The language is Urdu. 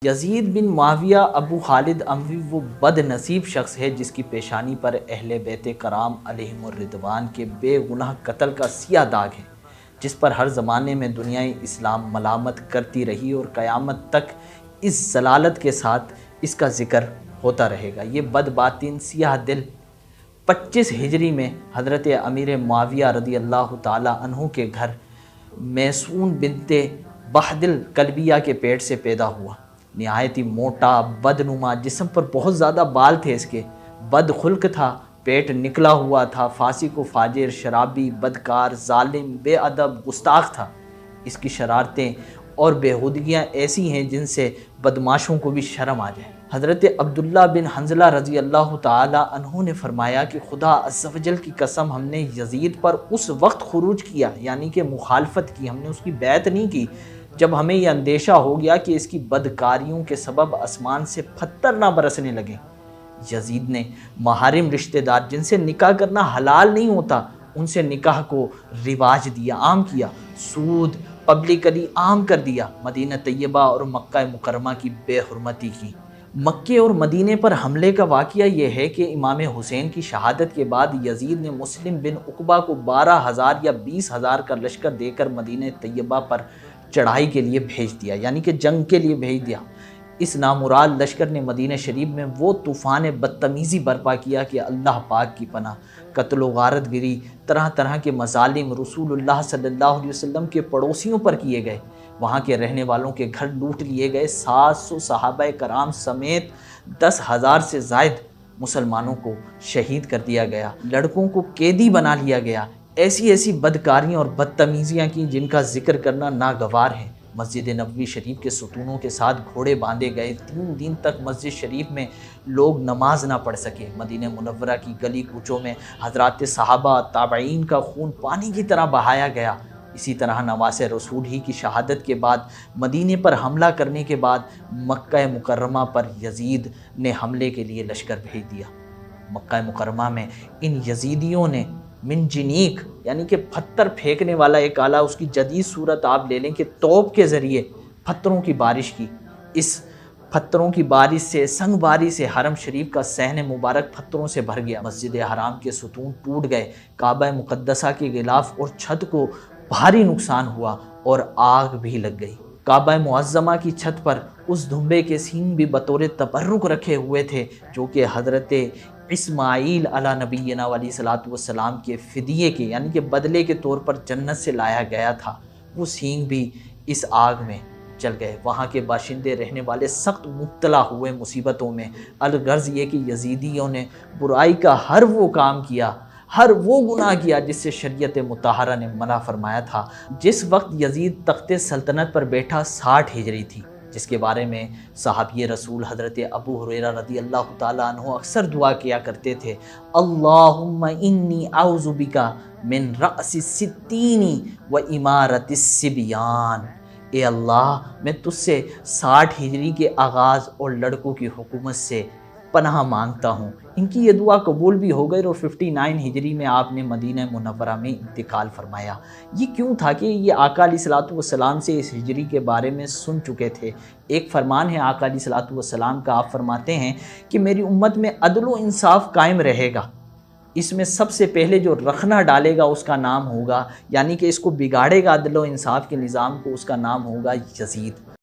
یزید بن معاویہ ابو خالد اموی وہ بد نصیب شخص ہے جس کی پیشانی پر اہل بیت کرام علیہم الرضوان کے بے گناہ قتل کا سیاہ داغ ہے، جس پر ہر زمانے میں دنیائے اسلام ملامت کرتی رہی اور قیامت تک اس ضلالت کے ساتھ اس کا ذکر ہوتا رہے گا۔ یہ بد باطن سیاہ دل 25 ہجری میں حضرت امیر معاویہ رضی اللہ تعالی عنہ کے گھر میسون بنت بہدل کلبیہ کے پیٹ سے پیدا ہوا۔ نہایت ہی موٹا بدنما، جسم پر بہت زیادہ بال تھے، اس کے بد خلق تھا، پیٹ نکلا ہوا تھا، فاسق و فاجر، شرابی، بدکار، ظالم، بے ادب، گستاخ تھا۔ اس کی شرارتیں اور بےہودگیاں ایسی ہیں جن سے بدماشوں کو بھی شرم آ جائے۔ حضرت عبداللہ بن حنظلہ رضی اللہ تعالی عنہ نے فرمایا کہ خدا عز و جل کی قسم، ہم نے یزید پر اس وقت خروج کیا، یعنی کہ مخالفت کی، ہم نے اس کی بیعت نہیں کی، جب ہمیں یہ اندیشہ ہو گیا کہ اس کی بدکاریوں کے سبب آسمان سے پتھر نہ برسنے لگیں۔ یزید نے محارم رشتہ دار جن سے نکاح کرنا حلال نہیں ہوتا، ان سے نکاح کو رواج دیا، عام کیا، سود پبلکلی عام کر دیا، مدینہ طیبہ اور مکہ مکرمہ کی بے حرمتی کی۔ مکے اور مدینے پر حملے کا واقعہ یہ ہے کہ امام حسین کی شہادت کے بعد یزید نے مسلم بن عقبہ کو 12,000 یا 20,000 کا لشکر دے کر مدینہ طیبہ پر چڑھائی کے لیے بھیج دیا، یعنی کہ جنگ کے لیے بھیج دیا۔ اس نامراد لشکر نے مدینہ شریف میں وہ طوفان بدتمیزی برپا کیا کہ اللہ پاک کی پناہ، قتل و غارت گری، طرح طرح کے مظالم رسول اللہ صلی اللہ علیہ وسلم کے پڑوسیوں پر کیے گئے۔ وہاں کے رہنے والوں کے گھر لوٹ لیے گئے، 700 صحابہ کرام سمیت 10,000 سے زائد مسلمانوں کو شہید کر دیا گیا، لڑکوں کو قیدی بنا لیا گیا۔ ایسی ایسی بدکاریاں اور بدتمیزیاں کی جن کا ذکر کرنا ناگوار ہے۔ مسجد نبوی شریف کے ستونوں کے ساتھ گھوڑے باندھے گئے، 3 دن تک مسجد شریف میں لوگ نماز نہ پڑھ سکے۔ مدینہ منورہ کی گلی کوچوں میں حضرات صحابہ تابعین کا خون پانی کی طرح بہایا گیا۔ اسی طرح نواس رسول ہی کی شہادت کے بعد مدینے پر حملہ کرنے کے بعد مکہ مکرمہ پر یزید نے حملے کے لیے لشکر بھیج دیا۔ مکہ مکرمہ میں ان یزیدیوں نے منجنیق یعنی کہ پتھر پھینکنے والا ایک آلہ، اس کی جدید صورت آپ لے لیں کہ توپ کے ذریعے پتھروں کی بارش کی۔ اس پتھروں کی بارش سے، سنگ باری سے حرم شریف کا صحن مبارک پتھروں سے بھر گیا، مسجد حرام کے ستون ٹوٹ گئے، کعبہ مقدسہ کے غلاف اور چھت کو بھاری نقصان ہوا اور آگ بھی لگ گئی۔ کعبہ معظمہ کی چھت پر اس دھمبے کے سینگ بھی بطور تبرک رکھے ہوئے تھے جو کہ حضرت اسماعیل علی نبینا علیہ الصلوۃ والسلام کے فدیے کے یعنی کہ بدلے کے طور پر جنت سے لایا گیا تھا، وہ سینگ بھی اس آگ میں جل گئے۔ وہاں کے باشندے رہنے والے سخت مبتلا ہوئے مصیبتوں میں۔ الغرض یہ کہ یزیدیوں نے برائی کا ہر وہ کام کیا، ہر وہ گناہ کیا جس سے شریعت مطہرہ نے منع فرمایا تھا۔ جس وقت یزید تخت سلطنت پر بیٹھا 60 ہجری تھی، جس کے بارے میں صحابی رسول حضرت ابو ہریرہ رضی اللہ تعالی عنہ اکثر دعا کیا کرتے تھے، اللہم انی اعوذ بک من رأس الستین و امارت الصبیان۔ اے اللہ، میں تجھ سے 60 ہجری کے آغاز اور لڑکوں کی حکومت سے پناہ مانگتا ہوں۔ ان کی یہ دعا قبول بھی ہو گئی اور 59 ہجری میں آپ نے مدینہ منورہ میں انتقال فرمایا۔ یہ کیوں تھا کہ یہ آقا علیہ الصلوۃ والسلام سے اس ہجری کے بارے میں سن چکے تھے۔ ایک فرمان ہے آقا علیہ الصلوۃ والسلام کا، آپ فرماتے ہیں کہ میری امت میں عدل و انصاف قائم رہے گا، اس میں سب سے پہلے جو رخنہ ڈالے گا اس کا نام ہوگا، یعنی کہ اس کو بگاڑے گا عدل و انصاف کے نظام کو، اس کا نام ہوگا یزید۔